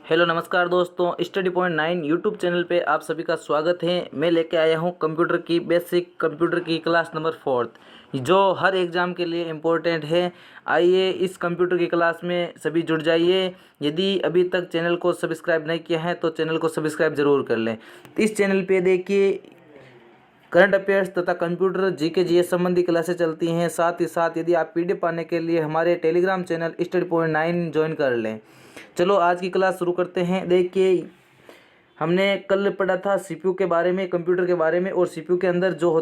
Hello नमस्कार दोस्तों, study point 9 YouTube channel पे आप सभी का स्वागत है। मैं लेके आया हूँ कंप्यूटर की बेसिक कंप्यूटर की क्लास नंबर 4 जो हर एग्ज़ाम के लिए इम्पोर्टेंट है। आइए इस कंप्यूटर की क्लास में सभी जुड़ जाइए। यदि अभी तक चैनल को सब्सक्राइब नहीं किया है तो चैनल को सब्सक्राइब ज़रूर कर लें। इस चैनल पे देखिए करंट अफेयर्स तथा कंप्यूटर जीके जीएस संबंधी क्लासेस चलती हैं। साथ ही साथ यदि आप पीडीएफ पाने के लिए हमारे Telegram channel study point 9 join कर लें। चलो आज की क्लास शुरू करते हैं। देखिए हमने कल पढ़ा था सीपीयू के बारे में, कंप्यूटर के बारे में, और सीपीयू के अंदर जो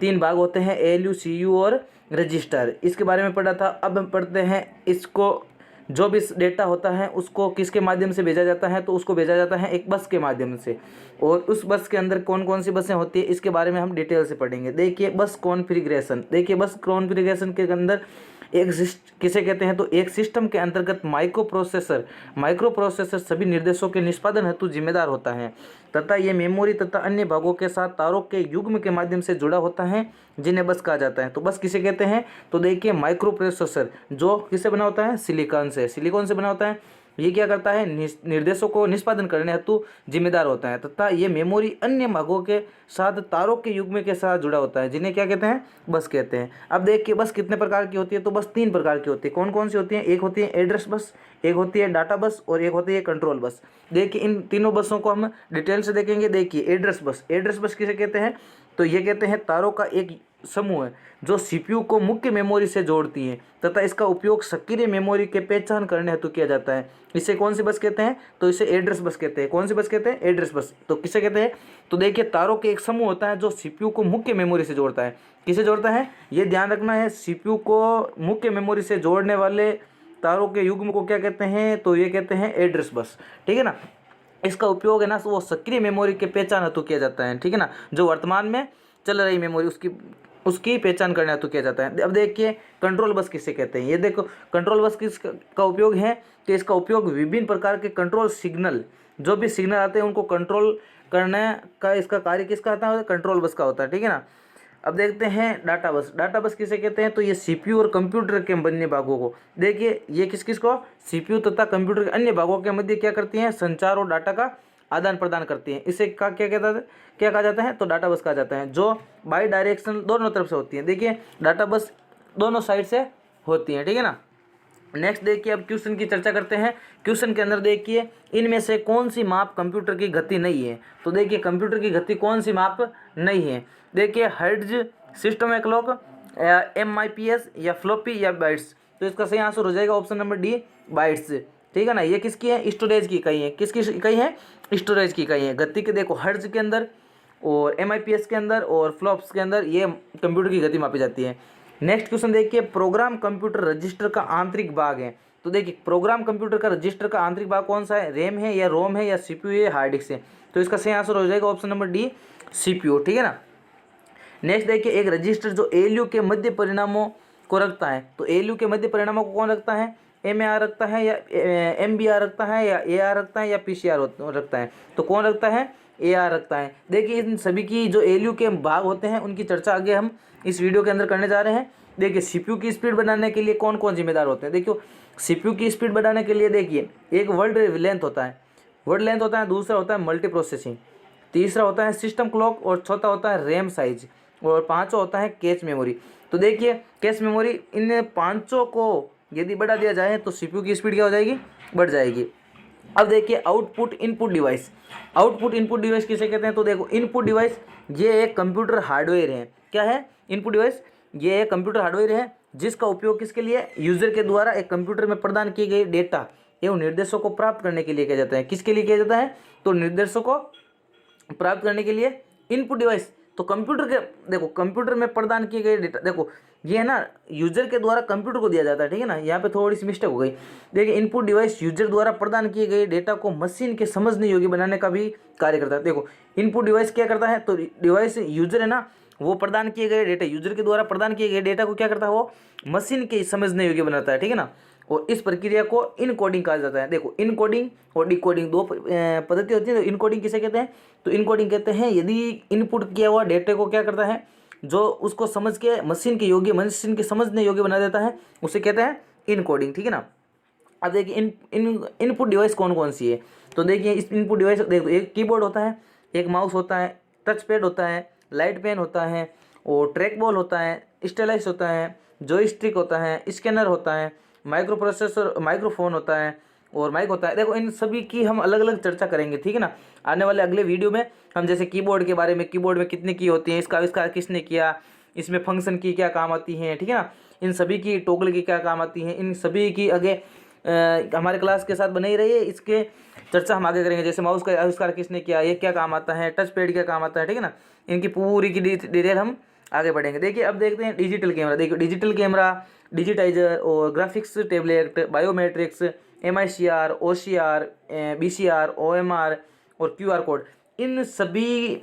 3 भाग होते हैं एएलयू, सीयू और रजिस्टर, इसके बारे में पढ़ा था। अब हम पढ़ते हैं इसको। जो भी डेटा होता है उसको किसके माध्यम से भेजा जाता है, तो उसको भेजा जाता है एक बस के माध्यम से। और उस बस के अंदर कौन कौन सी बसें होती है इसके बारे में हम डिटेल से पढ़ेंगे। देखिए बस कॉन्फ़िगरेशन। देखिए बस कॉन्फ़िगरेशन के अंदर किसे कहते हैं, तो एक सिस्टम के अंतर्गत माइक्रो प्रोसेसर सभी निर्देशों के निष्पादन हेतु जिम्मेदार होता है तथा ये मेमोरी तथा अन्य भागों के साथ तारों के युग्म के माध्यम से जुड़ा होता है, जिन्हें बस कहा जाता है। तो बस किसे कहते हैं, तो देखिए माइक्रो प्रोसेसर जो किससे बना होता है, सिलिकॉन से बना होता है। ये क्या करता है, निर्देशों को निष्पादन करने हेतु जिम्मेदार होता है तथा ये मेमोरी अन्य भागों के साथ तारों के युग्म के साथ जुड़ा होता है, जिन्हें क्या कहते हैं, बस कहते हैं। अब देखिए बस कितने प्रकार की होती है, तो बस 3 प्रकार की होती है। कौन कौन सी होती है, एक होती है एड्रेस बस, एक होती है डाटा बस और एक होती है कंट्रोल बस। देखिए इन तीनों बसों को हम डिटेल से देखेंगे। देखिए एड्रेस बस किसे कहते हैं, तो ये कहते हैं तारों का एक समूह है जो सीपीयू को मुख्य मेमोरी से जोड़ती है तथा इसका उपयोग सक्रिय मेमोरी के पहचान करने हेतु किया जाता है। इसे कौन सी बस कहते हैं, तो इसे एड्रेस बस कहते हैं। कौन सी बस कहते हैं, एड्रेस बस। तो किसे कहते हैं, तो देखिए तारों के एक समूह होता है जो सीपीयू को मुख्य मेमोरी से जोड़ता है। किसे जोड़ता है, ये ध्यान रखना है, सीपीयू को मुख्य मेमोरी से जोड़ने वाले तारों के युग्म को क्या कहते हैं, तो ये कहते हैं एड्रेस बस। ठीक है ना। इसका उपयोग है ना वो सक्रिय मेमोरी के पहचान हेतु किया जाता है। ठीक है ना, जो वर्तमान में चल रही मेमोरी उसकी पहचान करने हेतु किया जाता है। अब देखिए कंट्रोल बस किसे कहते हैं। ये देखो कंट्रोल बस का उपयोग है कि इसका उपयोग विभिन्न प्रकार के कंट्रोल सिग्नल, जो भी सिग्नल आते हैं उनको कंट्रोल करने का इसका कार्य किसका होता है, कंट्रोल बस का होता है। ठीक है ना। अब देखते हैं डाटा बस किसे कहते हैं, तो ये सीपीयू और कंप्यूटर के अन्य भागों को, देखिए ये किस को, सीपीयू तथा कंप्यूटर के अन्य भागों के मध्य क्या करती हैं, संचार और डाटा का आदान प्रदान करती हैं। इसे क्या कहा जाता है, तो डाटा बस कहा जाता है, जो बाई डायरेक्शनल दोनों तरफ से होती है। देखिए डाटा बस दोनों साइड से होती है। ठीक है ना। नेक्स्ट देखिए अब क्वेश्चन की चर्चा करते हैं। क्वेश्चन के अंदर देखिए इनमें से कौन सी माप कंप्यूटर की गति नहीं है, तो देखिए कंप्यूटर की गति कौन सी माप नहीं है। देखिए हर्ट्ज, सिस्टम क्लॉक, MIPS या फ्लॉपी या बाइट्स। तो इसका सही आंसर हो जाएगा ऑप्शन नंबर डी, बाइट्स। ठीक है ना। ये किसकी है, स्टोरेज की इकाई है। किसकी इकाई है, स्टोरेज की इकाई है। गति के देखो हर्ट्ज के अंदर और MIPS के अंदर और फ्लॉप्स के अंदर ये कंप्यूटर की गति मापी जाती है। नेक्स्ट क्वेश्चन देखिए प्रोग्राम कंप्यूटर रजिस्टर का आंतरिक भाग है। तो देखिए प्रोग्राम कंप्यूटर का रजिस्टर का आंतरिक भाग कौन सा है, रैम है या रोम है या सीपीयू है, हार्ड डिस्क है। तो इसका सही आंसर हो जाएगा ऑप्शन नंबर डी, सीपीयू। ठीक है ना। नेक्स्ट देखिए एक रजिस्टर जो एएलयू के मध्य परिणामों को रखता है, तो एएलयू के मध्य परिणामों को कौन रखता है, MAR रखता है या MBR रखता है या AR रखता है या PCR रखता है, तो कौन रखता है, AR रखता है। देखिए इन सभी की जो एएलयू के भाग होते हैं उनकी चर्चा आगे हम इस वीडियो के अंदर करने जा रहे हैं। देखिए सीपीयू की स्पीड बढ़ाने के लिए कौन कौन जिम्मेदार होते हैं। देखियो सीपीयू की स्पीड बढ़ाने के लिए देखिए एक वर्ड लेंथ होता है, दूसरा होता है मल्टी प्रोसेसिंग, तीसरा होता है सिस्टम क्लॉक और चौथा होता है रैम साइज और पांचवा होता है कैश मेमोरी। तो देखिए कैश मेमोरी, इन पांचों को यदि बढ़ा दिया जाए तो सीपीयू की स्पीड क्या हो जाएगी, बढ़ जाएगी। अब देखिए आउटपुट इनपुट डिवाइस किसे कहते हैं, तो देखो इनपुट डिवाइस ये एक कंप्यूटर हार्डवेयर है। क्या है, इनपुट डिवाइस ये एक कंप्यूटर हार्डवेयर है जिसका उपयोग किसके लिए, यूजर के द्वारा एक कंप्यूटर में प्रदान किए गए डेटा एवं निर्देशों को प्राप्त करने के लिए किया जाता है। किसके लिए किया जाता है, तो निर्देशों को प्राप्त करने के लिए इनपुट डिवाइस। तो कंप्यूटर में प्रदान किए गए डेटा, देखो ये है ना यूजर के द्वारा कंप्यूटर को दिया जाता है। ठीक है ना, यहाँ पे थोड़ी सी मिस्टेक हो गई। देखिए इनपुट डिवाइस यूजर द्वारा प्रदान किए गए डेटा को मशीन के समझने योग्य बनाने का भी कार्य करता है। देखो इनपुट डिवाइस क्या करता है, तो डिवाइस यूजर है ना, वो प्रदान किए गए डेटा, यूजर के द्वारा प्रदान किए गए डेटा को क्या करता है, वो मशीन के समझने योग्य बनाता है। ठीक है ना। और इस प्रक्रिया को इनकोडिंग कहा जाता है। देखो इनकोडिंग और डिकोडिंग दो पद्धति होती है। तो इनकोडिंग किसे कहते हैं, तो इनकोडिंग कहते हैं यदि इनपुट किया हुआ डेटा को क्या करता है, जो उसको समझ के मशीन के समझने योग्य बना देता है, उसे कहते हैं इनकोडिंग। ठीक है ना। अब देखिए इनपुट डिवाइस कौन कौन सी है। तो देखिए इस इनपुट डिवाइस देखो, एक कीबोर्ड होता है, एक माउस होता है, टच पैड होता है, लाइट पेन होता है, और ट्रैक बॉल होता है, स्टाइलाइस होता है, जॉयस्टिक होता है, स्कैनर होता है, माइक्रो प्रोसेसर, माइक्रोफोन होता है, और माइक होता है। देखो इन सभी की हम अलग अलग चर्चा करेंगे, ठीक है ना। आने वाले अगले वीडियो में हम जैसे कीबोर्ड के बारे में, कीबोर्ड में कितनी की होती है, इसका आविष्कार किसने किया, इसमें फंक्शन की क्या काम आती हैं, ठीक है ना, इन सभी की टोगल की क्या काम आती हैं, इन सभी की आगे हमारे क्लास के साथ बने ही रहिए, इसके चर्चा हम आगे करेंगे। जैसे माउस का आविष्कार किसने किया, ये क्या काम आता है, टच पैड क्या काम आता है, ठीक है ना, इनकी पूरी की डिटेल हम आगे बढ़ेंगे। देखिए अब देखते हैं डिजिटल कैमरा। देखिए डिजिटल कैमरा, डिजिटाइजर और graphics tablet, biometrics, MICR, OCR, BCR, OMR और QR कोड, इन सभी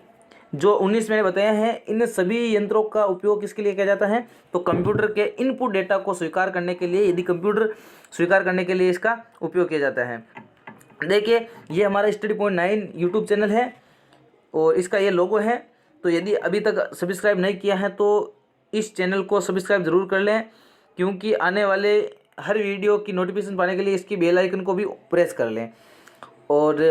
जो 19 मैंने बताया हैं, इन सभी यंत्रों का उपयोग किसके लिए किया जाता है, तो कंप्यूटर के इनपुट डेटा को स्वीकार करने के लिए, यदि कंप्यूटर स्वीकार करने के लिए इसका उपयोग किया जाता है। देखिए ये हमारा स्टडी पॉइंट 9 यूट्यूब चैनल है और इसका ये लोगो है। तो यदि अभी तक सब्सक्राइब नहीं किया है तो इस चैनल को सब्सक्राइब ज़रूर कर लें, क्योंकि आने वाले हर वीडियो की नोटिफिकेशन पाने के लिए इसकी बेल आइकन को भी प्रेस कर लें। और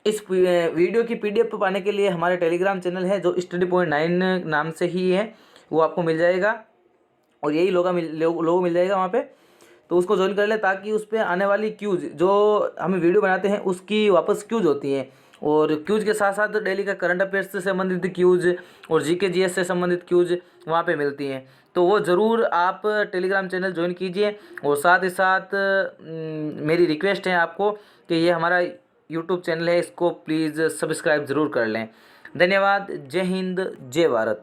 इस वीडियो की PDF पाने के लिए हमारे टेलीग्राम चैनल है जो स्टडी पॉइंट 9 नाम से ही है, वो आपको मिल जाएगा और यही लोगो मिल जाएगा वहाँ पे। तो उसको ज्वाइन कर ले ताकि उस पर आने वाली क्यूज जो हम वीडियो बनाते हैं उसकी वापस क्यूज होती हैं, और क्यूज के साथ साथ डेली का करंट अफेयर्स से संबंधित क्यूज और GK GS से संबंधित क्यूज वहाँ पे मिलती हैं। तो वो ज़रूर आप टेलीग्राम चैनल ज्वाइन कीजिए। और साथ ही साथ मेरी रिक्वेस्ट है आपको कि ये हमारा यूट्यूब चैनल है, इसको प्लीज़ सब्सक्राइब ज़रूर कर लें। धन्यवाद। जय हिंद, जय भारत।